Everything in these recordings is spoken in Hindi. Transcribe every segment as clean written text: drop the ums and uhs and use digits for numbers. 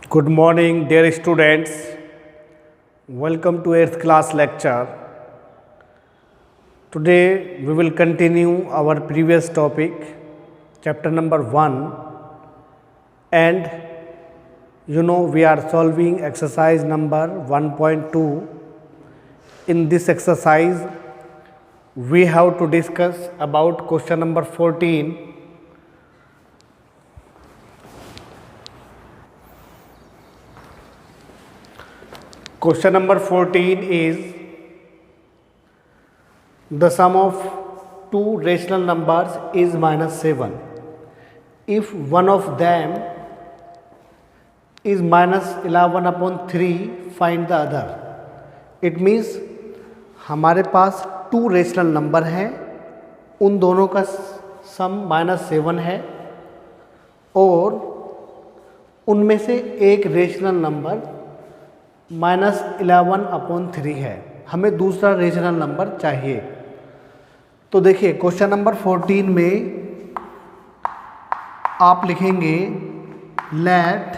Good morning, dear students. Welcome to 8th class lecture. Today we will continue our previous topic, chapter number 1, and we are solving exercise number 1.2. In this exercise, we have to discuss about question number 14. Question number 14 is the sum of two rational numbers is -7. If one of them is -11/3, find the other. It means हमारे पास टू रेशनल नंबर हैं, उन दोनों का सम -7 है और उनमें से एक रेशनल नंबर -11/3 है। हमें दूसरा रेशनल नंबर चाहिए। तो देखिए क्वेश्चन नंबर 14 में आप लिखेंगे let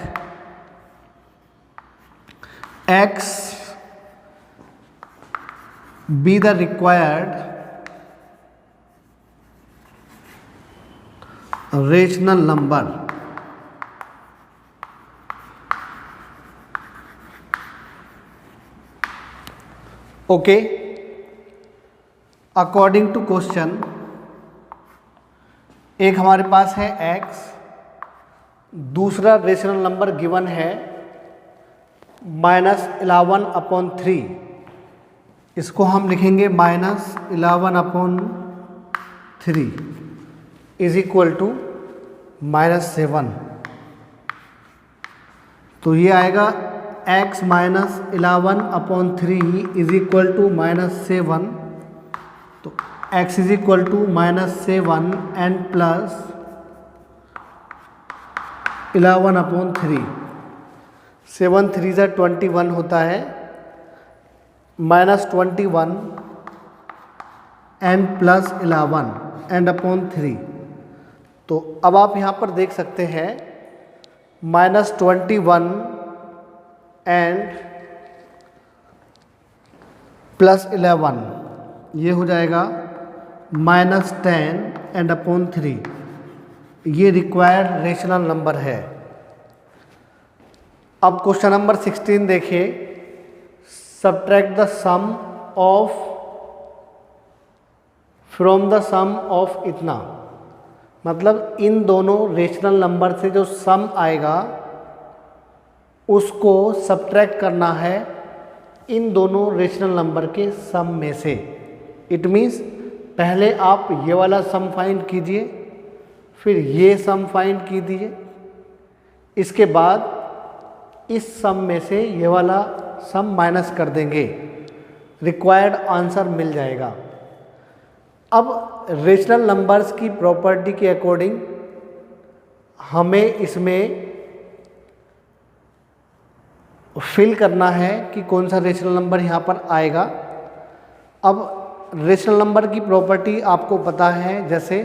x be the required rational number okay. According to question एक हमारे पास है x, दूसरा रेशनल नंबर गिवन है -11/3। इसको हम लिखेंगे -11/3 इज इक्वल टू -7। तो ये आएगा x -11/3 इज इक्वल टू -7। तो x is equal to -7 and plus 11/3। 7 3 ज़ा 21 होता है, -21 एंड प्लस 11 एंड अपॉन 3। तो अब आप यहाँ पर देख सकते हैं -21 एंड प्लस 11 ये हो जाएगा -10 एंड अपॉन 3। ये रिक्वायर्ड रेशनल नंबर है। अब क्वेश्चन नंबर 16 देखिए। Subtract the sum of from the sum of इतना, मतलब इन दोनों रेशनल नंबर से जो सम आएगा उसको सब्ट्रैक्ट करना है इन दोनों रेशनल नंबर के सम में से। इट मीन्स पहले आप ये वाला सम फाइंड कीजिए, फिर ये सम फाइंड कीजिए, इसके बाद इस सम में से ये वाला सम माइनस कर देंगे, रिक्वायर्ड आंसर मिल जाएगा। अब रेशनल नंबर्स की प्रॉपर्टी के अकॉर्डिंग हमें इसमें फिल करना है कि कौन सा रेशनल नंबर यहाँ पर आएगा। अब रेशनल नंबर की प्रॉपर्टी आपको पता है, जैसे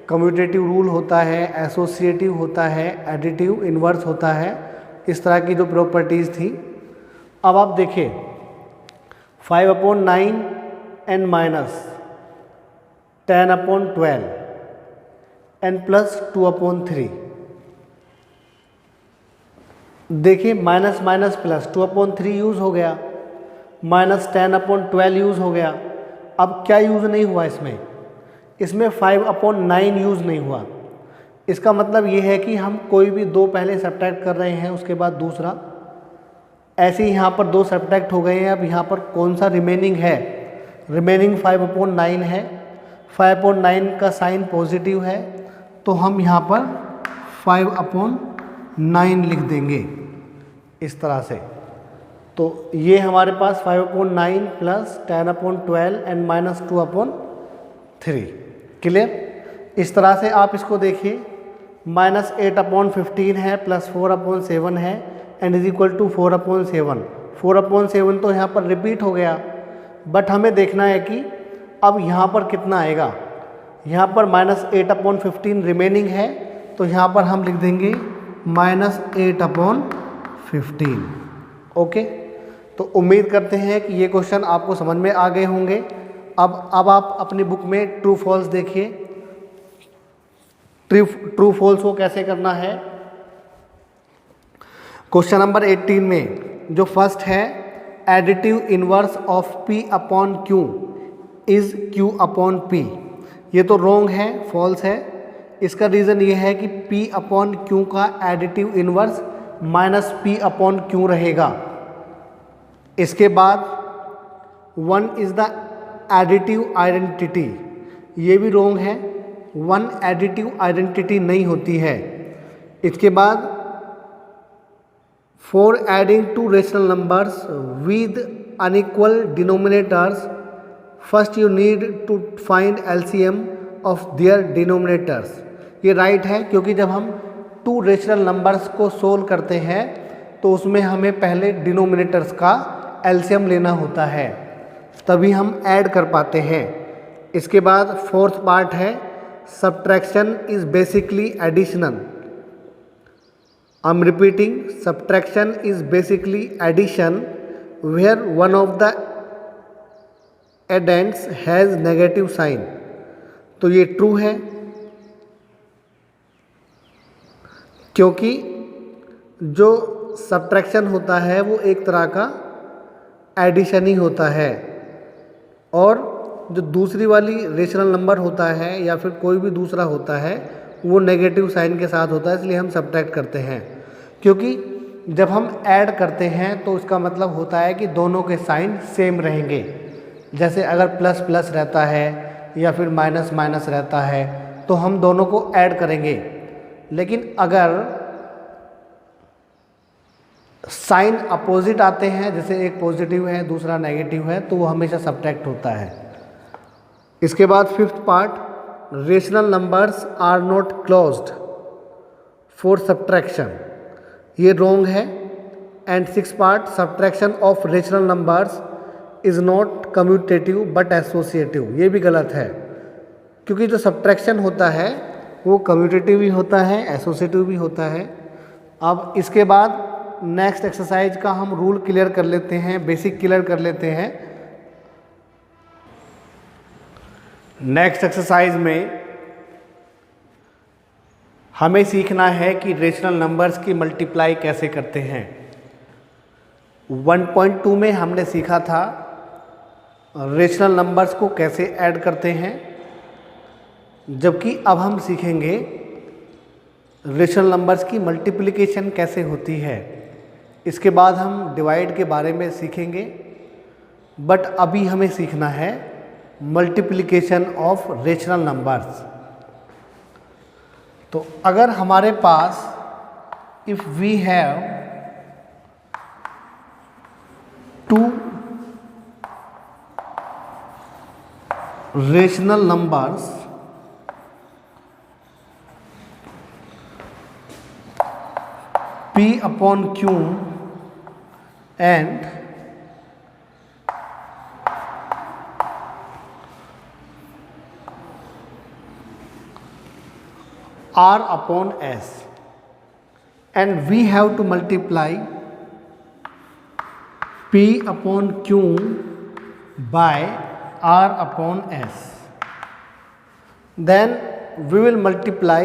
कम्यूटेटिव रूल होता है, एसोसिएटिव होता है, एडिटिव, इन्वर्स होता है, इस तरह की जो प्रॉपर्टीज़ थी। अब आप देखिए 5/9 एंड -10/12 एंड प्लस 2/3। देखिए माइनस माइनस प्लस 2/3 यूज़ हो गया, -10/12 यूज़ हो गया। अब क्या यूज़ नहीं हुआ इसमें? इसमें 5/9 यूज़ नहीं हुआ। इसका मतलब ये है कि हम कोई भी दो पहले सब्ट्रैक्ट कर रहे हैं, उसके बाद दूसरा, ऐसे ही यहाँ पर दो सब्ट्रैक्ट हो गए हैं। अब यहाँ पर कौन सा रिमेनिंग है? रिमेनिंग 5/9 है। 5/9 का साइन पॉजिटिव है, तो हम यहाँ पर 5/9 लिख देंगे इस तरह से। तो ये हमारे पास 5/9 प्लस 10/12 एंड -2/3। क्लियर? इस तरह से आप इसको देखिए, -8/15 है प्लस 4/7 है एंड इज इक्वल टू 4/7। 4/7 तो यहाँ पर रिपीट हो गया, बट हमें देखना है कि अब यहाँ पर कितना आएगा। यहाँ पर -8/15 रिमेनिंग है, तो यहाँ पर हम लिख देंगे -8/15। 15। ओके, तो उम्मीद करते हैं कि ये क्वेश्चन आपको समझ में आ गए होंगे। अब आप अपनी बुक में ट्रू फॉल्स देखिए। ट्रू फॉल्स को कैसे करना है। क्वेश्चन नंबर 18 में जो फर्स्ट है, additive inverse of P upon Q is Q upon P, ये तो रॉन्ग है, फॉल्स है। इसका रीज़न ये है कि P अपॉन Q का additive inverse minus P upon Q रहेगा। इसके बाद 1 इज़ द एडिटिव आइडेंटिटी, ये भी रॉन्ग है, 1 एडिटिव आइडेंटिटी नहीं होती है। इसके बाद for adding two rational numbers with unequal denominators first you need to find LCM of their denominators, ये राइट है, क्योंकि जब हम टू रेशनल नंबर्स को सोल्व करते हैं तो उसमें हमें पहले डिनोमिनेटर्स का LCM लेना होता है, तभी हम ऐड कर पाते हैं। इसके बाद फोर्थ पार्ट है, subtraction is basically additional. I am repeating, subtraction is basically addition where one of the addends has negative sign, तो ये ट्रू है, क्योंकि जो सब्ट्रैक्शन होता है वो एक तरह का एडिशन ही होता है, और जो दूसरी वाली रेशनल नंबर होता है या फिर कोई भी दूसरा होता है वो नेगेटिव साइन के साथ होता है, इसलिए हम सब्ट्रैक्ट करते हैं। क्योंकि जब हम ऐड करते हैं तो इसका मतलब होता है कि दोनों के साइन सेम रहेंगे। जैसे अगर प्लस प्लस रहता है या फिर माइनस माइनस रहता है तो हम दोनों को ऐड करेंगे, लेकिन अगर साइन अपोजिट आते हैं, जैसे एक पॉजिटिव है दूसरा नेगेटिव है, तो वो हमेशा सब्ट्रैक्ट होता है। इसके बाद fifth part, rational numbers are not closed for subtraction, ये रॉन्ग है। And six part, subtraction of rational numbers is not commutative but associative, ये भी गलत है, क्योंकि जो सब्ट्रैक्शन होता है वो कम्यूटेटिव भी होता है, एसोसिएटिव भी होता है। अब इसके बाद नेक्स्ट एक्सरसाइज का हम रूल क्लियर कर लेते हैं, बेसिक क्लियर कर लेते हैं। नेक्स्ट एक्सरसाइज में हमें सीखना है कि रेशनल नंबर्स की मल्टीप्लाई कैसे करते हैं। 1.2 में हमने सीखा था रेशनल नंबर्स को कैसे ऐड करते हैं, जबकि अब हम सीखेंगे रेशनल नंबर्स की मल्टीप्लिकेशन कैसे होती है। इसके बाद हम डिवाइड के बारे में सीखेंगे, बट अभी हमें सीखना है मल्टीप्लिकेशन ऑफ रेशनल नंबर्स। तो अगर हमारे पास if we have two rational numbers P upon Q and R upon S, and we have to multiply P upon Q by R upon S. Then we will multiply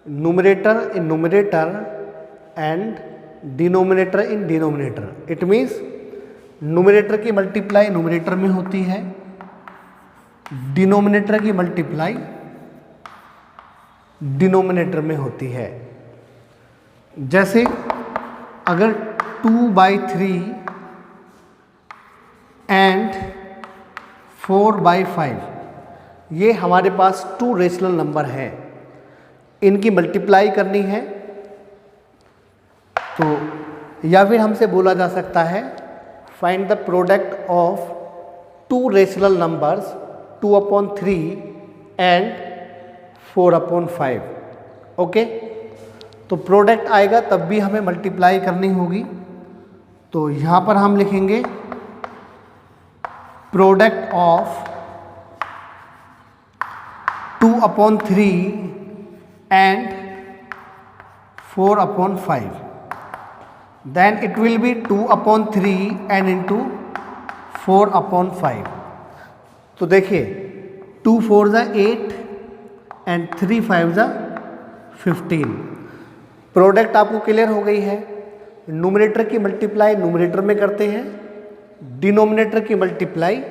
numerator in numerator and denominator in denominator. It means numerator की मल्टीप्लाई numerator में होती है, denominator की मल्टीप्लाई डिनोमिनेटर में होती है। जैसे अगर 2/3 एंड 4/5 ये हमारे पास टू रेशनल नंबर हैं, इनकी मल्टीप्लाई करनी है, तो या फिर हमसे बोला जा सकता है find the product of two rational numbers 2/3 and 4/5। Okay, तो प्रोडक्ट आएगा तब भी हमें मल्टीप्लाई करनी होगी, तो यहाँ पर हम लिखेंगे product of 2/3 and 4/5। Then it will be 2/3 and into 4/5। तो देखिए 2 4 ज़ा 8 एंड 3 5 ज़ा 15। प्रोडक्ट आपको क्लियर हो गई है। न्यूमरेटर की मल्टीप्लाई न्यूमरेटर में करते हैं, डिनोमिनेटर की मल्टीप्लाई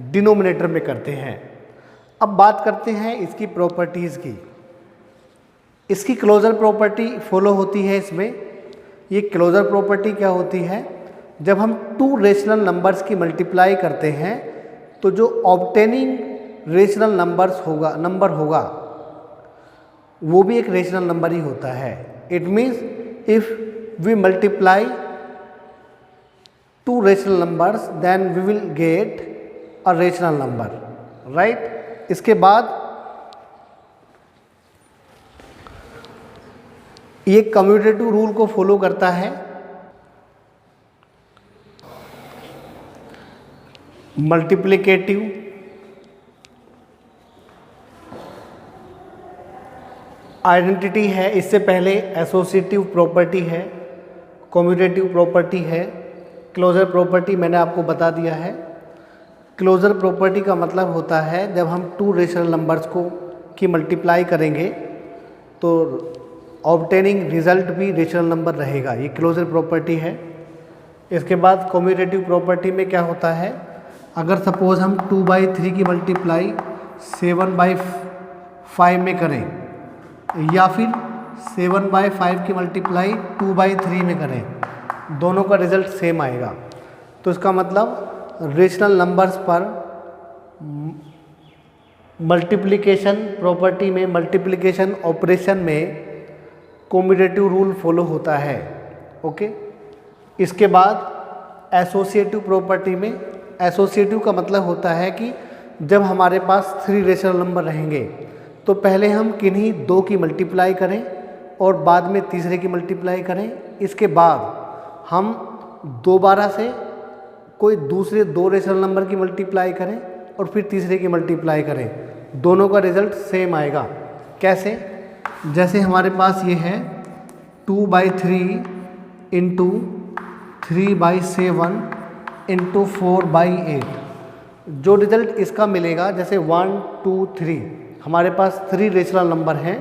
डिनोमिनेटर में करते हैं। अब बात करते हैं इसकी प्रॉपर्टीज़ की। इसकी क्लोजर प्रॉपर्टी फॉलो होती है इसमें। ये क्लोजर प्रॉपर्टी क्या होती है, जब हम टू रेशनल नंबर्स की मल्टीप्लाई करते हैं तो जो ऑब्टेनिंग रेशनल नंबर होगा वो भी एक रेशनल नंबर ही होता है। It means if we multiply two rational numbers then we will get a rational number, right. इसके बाद ये कम्यूटेटिव रूल को फॉलो करता है। मल्टीप्लिकेटिव, आइडेंटिटी है, इससे पहले एसोसिएटिव प्रॉपर्टी है, कम्यूटेटिव प्रॉपर्टी है, क्लोजर प्रॉपर्टी मैंने आपको बता दिया है। क्लोजर प्रॉपर्टी का मतलब होता है जब हम टू रेशनल नंबर्स की मल्टीप्लाई करेंगे तो ऑब्टेनिंग रिजल्ट भी रेशनल नंबर रहेगा, ये क्लोजर प्रॉपर्टी है। इसके बाद कम्यूटेटिव प्रॉपर्टी में क्या होता है, अगर सपोज हम 2/3 की मल्टीप्लाई 7/5 में करें या फिर 7/5 की मल्टीप्लाई 2/3 में करें, दोनों का रिजल्ट सेम आएगा। तो इसका मतलब रेशनल नंबर्स पर मल्टीप्लिकेशन प्रॉपर्टी में, मल्टीप्लिकेशन ऑपरेशन में कम्यूटेटिव रूल फॉलो होता है, ओके। इसके बाद एसोसिएटिव प्रॉपर्टी में, एसोसिएटिव का मतलब होता है कि जब हमारे पास 3 रेशनल नंबर रहेंगे तो पहले हम किन्हीं 2 की मल्टीप्लाई करें और बाद में तीसरे की मल्टीप्लाई करें। इसके बाद हम दोबारा से कोई दूसरे 2 रेशनल नंबर की मल्टीप्लाई करें और फिर तीसरे की मल्टीप्लाई करें, दोनों का रिजल्ट सेम आएगा। कैसे, जैसे हमारे पास ये है 2/3 इंटू 3/7 इंटू 4/8। जो रिजल्ट इसका मिलेगा, जैसे 1 2 3 हमारे पास 3 रेशनल नंबर हैं,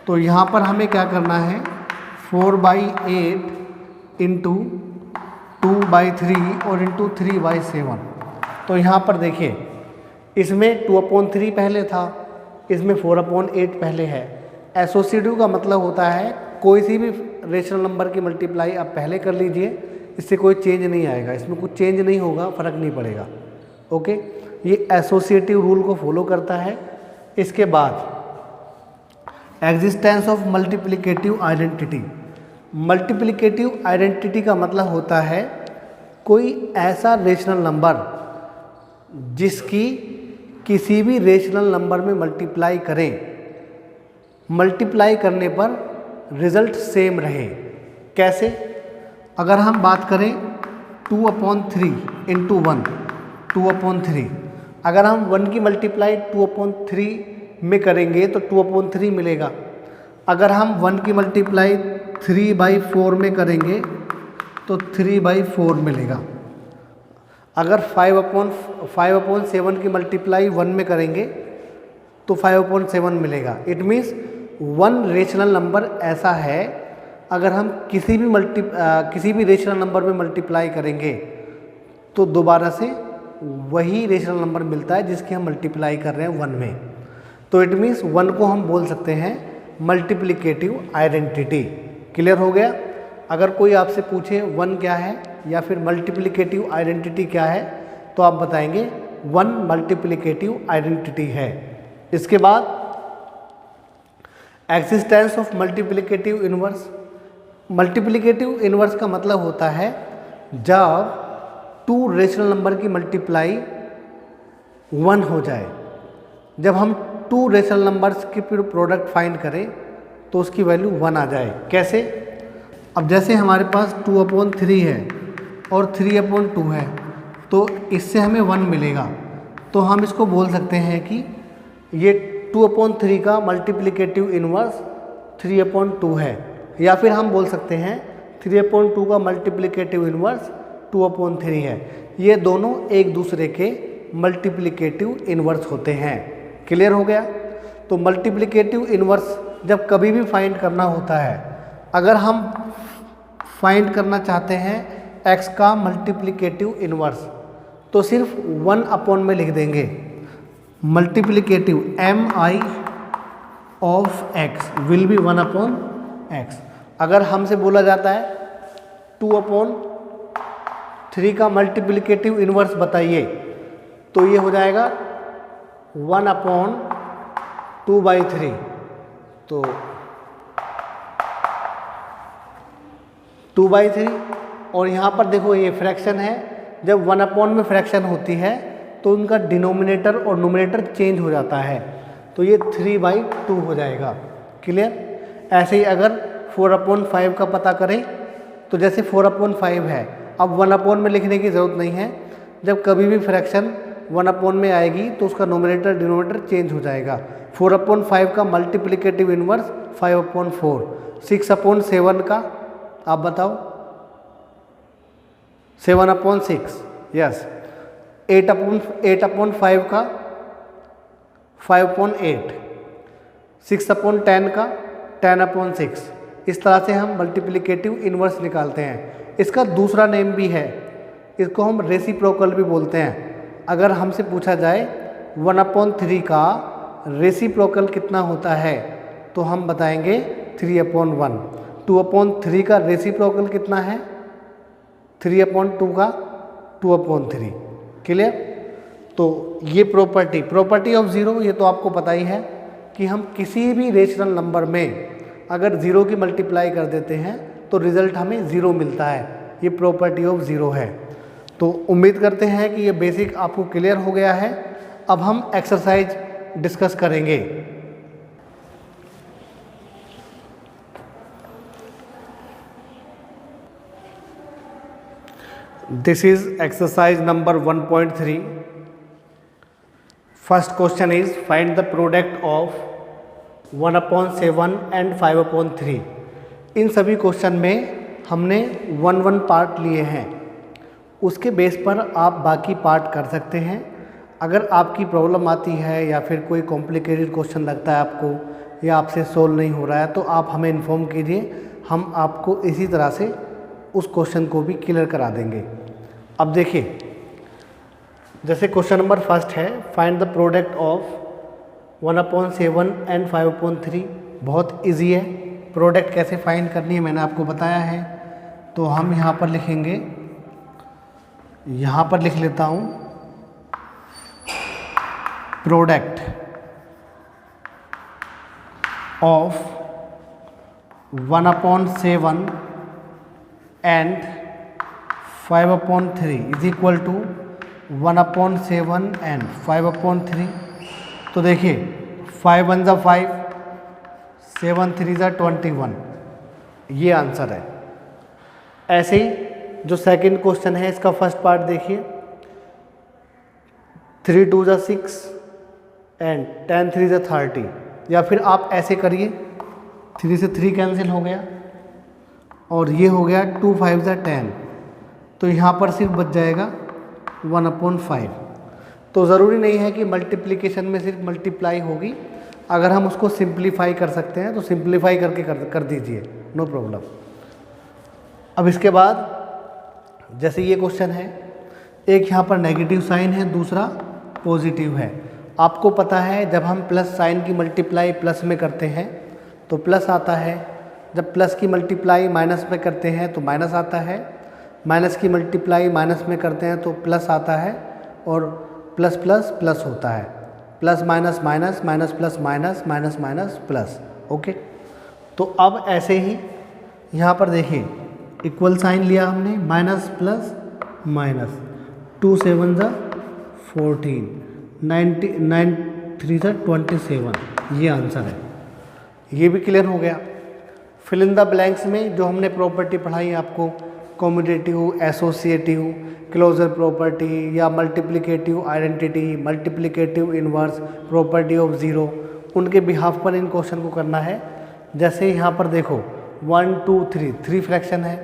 तो यहाँ पर हमें क्या करना है 4/8 इंटू 2/3 और इंटू 3/7। तो यहाँ पर देखिए इसमें 2/3 पहले था, इसमें 4/8 पहले है। एसोसिएटिव का मतलब होता है कोई सी भी रेशनल नंबर की मल्टीप्लाई आप पहले कर लीजिए, इससे कोई चेंज नहीं आएगा, इसमें कुछ चेंज नहीं होगा, फ़र्क नहीं पड़ेगा, ओके। ये एसोसिएटिव रूल को फॉलो करता है। इसके बाद existence of multiplicative identity. Multiplicative identity का मतलब होता है कोई ऐसा रेशनल नंबर जिसकी किसी भी रेशनल नंबर में मल्टीप्लाई करें, मल्टीप्लाई करने पर रिजल्ट सेम रहे। कैसे, अगर हम बात करें 2/3 इंटू 1, 2/3, अगर हम 1 की मल्टीप्लाई 2/3 में करेंगे तो 2/3 मिलेगा। अगर हम 1 की मल्टीप्लाई 3/4 में करेंगे तो 3/4 मिलेगा। अगर 5/7 की मल्टीप्लाई 1 में करेंगे तो 5/7 मिलेगा। इट मीन्स 1 रेशनल नंबर ऐसा है, अगर हम किसी भी रेशनल नंबर में मल्टीप्लाई करेंगे तो दोबारा से वही रेशनल नंबर मिलता है जिसकी हम मल्टीप्लाई कर रहे हैं 1 में। तो इट मीन्स 1 को हम बोल सकते हैं मल्टीप्लिकेटिव आइडेंटिटी। क्लियर हो गया। अगर कोई आपसे पूछे 1 क्या है या फिर मल्टीप्लिकेटिव आइडेंटिटी क्या है तो आप बताएंगे 1 मल्टीप्लिकेटिव आइडेंटिटी है। इसके बाद existence of multiplicative inverse. Multiplicative inverse का मतलब होता है जब 2 रेशनल नंबर की मल्टीप्लाई 1 हो जाए। जब हम 2 रेशनल नंबर्स की फिर प्रोडक्ट फाइंड करें तो उसकी वैल्यू 1 आ जाए। कैसे, अब जैसे हमारे पास 2/3 है और 3/2 है तो इससे हमें 1 मिलेगा, तो हम इसको बोल सकते हैं कि ये 2/3 का मल्टीप्लिकेटिव इनवर्स 3/2 है। या फिर हम बोल सकते हैं 3/2 का मल्टीप्लिकेटिव इन्वर्स 2/3 है। ये दोनों एक दूसरे के मल्टीप्लिकेटिव इन्वर्स होते हैं। क्लियर हो गया? तो मल्टीप्लिकेटिव इन्वर्स जब कभी भी फाइंड करना होता है, अगर हम फाइंड करना चाहते हैं x का मल्टीप्लिकेटिव इन्वर्स, तो सिर्फ 1 में लिख देंगे multiplicative mi of x will be 1/x। अगर हमसे बोला जाता है 2/3 का मल्टीप्लिकेटिव इन्वर्स बताइए, तो ये हो जाएगा 1/2/3। तो 2/3, और यहाँ पर देखो ये फ्रैक्शन है, जब 1 में फ्रैक्शन होती है तो उनका डिनोमिनेटर और नोमिनेटर चेंज हो जाता है, तो ये 3/2 हो जाएगा। क्लियर? ऐसे ही अगर 4/5 का पता करें, तो जैसे 4/5 है, अब 1 में लिखने की ज़रूरत नहीं है। जब कभी भी फ्रैक्शन 1 में आएगी तो उसका नोमिनेटर डिनोमिनेटर चेंज हो जाएगा। 4/5 का मल्टीप्लिकेटिव इन्वर्स 5/4। 6/7 का आप बताओ? 7/6। यस। 8/5 का 5/8। 6/10 का 10/6। इस तरह से हम मल्टीप्लिकेटिव इन्वर्स निकालते हैं। इसका दूसरा नेम भी है, इसको हम रेसिप्रोकल भी बोलते हैं। अगर हमसे पूछा जाए 1/3 का रेसिप्रोकल कितना होता है, तो हम बताएंगे 3/1। 2/3 का रेसिप्रोकल कितना है? 3/2 का 2/3। क्लियर? तो ये प्रॉपर्टी ऑफ ज़ीरो, ये तो आपको पता ही है कि हम किसी भी रेशनल नंबर में अगर ज़ीरो की मल्टीप्लाई कर देते हैं तो रिज़ल्ट हमें ज़ीरो मिलता है। ये प्रॉपर्टी ऑफ ज़ीरो है। तो उम्मीद करते हैं कि ये बेसिक आपको क्लियर हो गया है। अब हम एक्सरसाइज डिस्कस करेंगे। This is exercise number 1.3. First question is find the product of 1/7 and 5/3। इन सभी क्वेश्चन में हमने 1 पार्ट लिए हैं, उसके बेस पर आप बाकी पार्ट कर सकते हैं। अगर आपकी प्रॉब्लम आती है या फिर कोई कॉम्प्लिकेटेड क्वेश्चन लगता है आपको या आपसे सोल्व नहीं हो रहा है, तो आप हमें इन्फॉर्म कीजिए, हम आपको इसी तरह से उस क्वेश्चन को भी क्लियर करा देंगे। अब देखिए, जैसे क्वेश्चन नंबर फर्स्ट है find the product of 1/7 and 5/3। बहुत इजी है, प्रोडक्ट कैसे फाइंड करनी है मैंने आपको बताया है। तो हम यहाँ पर लिखेंगे, यहाँ पर लिख लेता हूँ product of 1/7 and 5/3 is equal to 1/7 and 5/3। तो देखिए 5 1 ज़ा 5, 7 3 ज़ा 21, ये आंसर है। ऐसे ही जो सेकंड क्वेश्चन है इसका फर्स्ट पार्ट देखिए, 3 2 ज़ा 6 एंड 10 3 ज़ा 30। या फिर आप ऐसे करिए, 3 से 3 कैंसिल हो गया और ये हो गया 2 5 ज़ा 10, तो यहाँ पर सिर्फ बच जाएगा 1/5। तो ज़रूरी नहीं है कि मल्टीप्लिकेशन में सिर्फ मल्टीप्लाई होगी, अगर हम उसको सिंप्लीफाई कर सकते हैं तो सिंप्लीफाई करके कर दीजिए, नो प्रॉब्लम। अब इसके बाद जैसे ये क्वेश्चन है, एक यहाँ पर नेगेटिव साइन है, दूसरा पॉजिटिव है। आपको पता है जब हम प्लस साइन की मल्टीप्लाई प्लस में करते हैं तो प्लस आता है, जब प्लस की मल्टीप्लाई माइनस में करते हैं तो माइनस आता है, माइनस की मल्टीप्लाई माइनस में करते हैं तो प्लस आता है, और प्लस प्लस प्लस होता है, plus minus minus, minus plus minus, minus minus plus. Okay, तो अब ऐसे ही यहाँ पर देखिए इक्वल साइन लिया हमने, माइनस प्लस माइनस, 2 7 ज़ा 14, 9 3 ज़ा 27, ये आंसर है। ये भी क्लियर हो गया। फिल इन द ब्लैंक्स में जो हमने प्रॉपर्टी पढ़ाई आपको, कॉम्यूटेटिव, एसोसिएटिव, क्लोजर प्रॉपर्टी या multiplicative identity, multiplicative inverse, property of zero, उनके बिहाफ पर इन क्वेश्चन को करना है। जैसे यहाँ पर देखो 1 2 3 फ्रैक्शन है,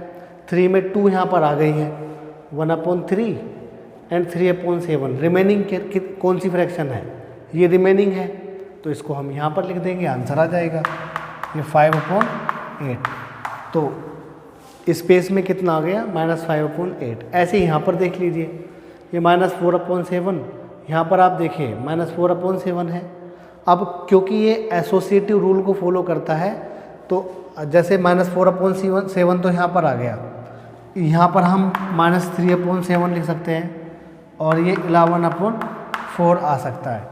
3 में 2 यहाँ पर आ गई है, 1/3 एंड 3/7। रिमेनिंग कौन सी फ्रैक्शन है, ये रिमेनिंग है, तो इसको हम यहाँ पर लिख देंगे, आंसर आ जाएगा ये 5/8। तो स्पेस में कितना आ गया, -5/8। ऐसे ही यहाँ पर देख लीजिए, ये -4/7, यहाँ पर आप देखिए -4/7 है। अब क्योंकि ये एसोसिएटिव रूल को फॉलो करता है, तो जैसे -4/7 तो यहाँ पर आ गया, यहाँ पर हम -3/7 लिख सकते हैं, और ये 11/4 आ सकता है।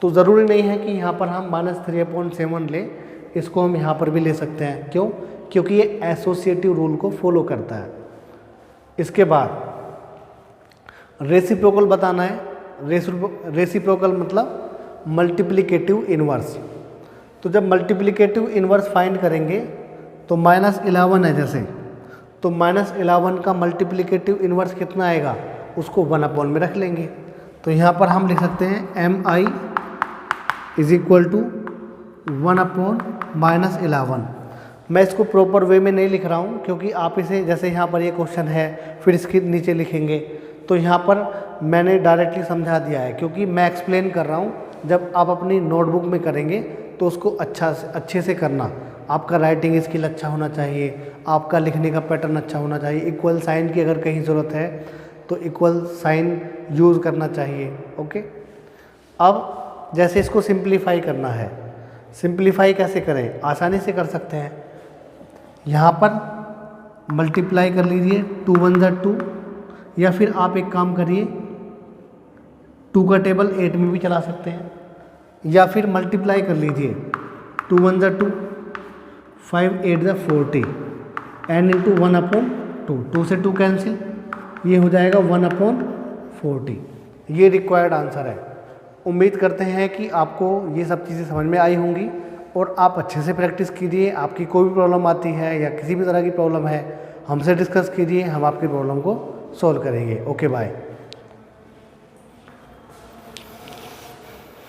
तो ज़रूरी नहीं है कि यहाँ पर हम -3/7 लें, इसको हम यहाँ पर भी ले सकते हैं। क्यों? क्योंकि ये एसोसिएटिव रूल को फॉलो करता है। इसके बाद रेसिप्रोकल बताना है। रेसिप्रोकल मतलब मल्टीप्लिकेटिव इन्वर्स। तो जब मल्टीप्लिकेटिव इन्वर्स फाइंड करेंगे तो -11 है जैसे, तो -11 का मल्टीप्लिकेटिव इन्वर्स कितना आएगा, उसको 1/, में रख लेंगे। तो यहाँ पर हम लिख सकते हैं mi = 1/-11। मैं इसको प्रॉपर वे में नहीं लिख रहा हूँ, क्योंकि आप इसे जैसे यहाँ पर ये क्वेश्चन है, फिर इसके नीचे लिखेंगे, तो यहाँ पर मैंने डायरेक्टली समझा दिया है, क्योंकि मैं एक्सप्लेन कर रहा हूँ। जब आप अपनी नोटबुक में करेंगे तो उसको अच्छे से करना। आपका राइटिंग स्किल अच्छा होना चाहिए, आपका लिखने का पैटर्न अच्छा होना चाहिए। इक्वल साइन की अगर कहीं ज़रूरत है तो इक्वल साइन यूज़ करना चाहिए। ओके, अब जैसे इसको सिंप्लीफाई करना है, सिंप्लीफाई कैसे करें, आसानी से कर सकते हैं। यहाँ पर मल्टीप्लाई कर लीजिए, 2 × 1 = 2, या फिर आप एक काम करिए, 2 का टेबल 8 में भी चला सकते हैं, या फिर मल्टीप्लाई कर लीजिए, 2 × 1 = 2, 5 8 = 40, n × 1/2, 2 से 2 कैंसिल, ये हो जाएगा 1/40। ये रिक्वायर्ड आंसर है। उम्मीद करते हैं कि आपको ये सब चीज़ें समझ में आई होंगी, और आप अच्छे से प्रैक्टिस कीजिए। आपकी कोई भी प्रॉब्लम आती है या किसी भी तरह की प्रॉब्लम है, हमसे डिस्कस कीजिए, हम आपकी प्रॉब्लम को सॉल्व करेंगे। Okay, bye.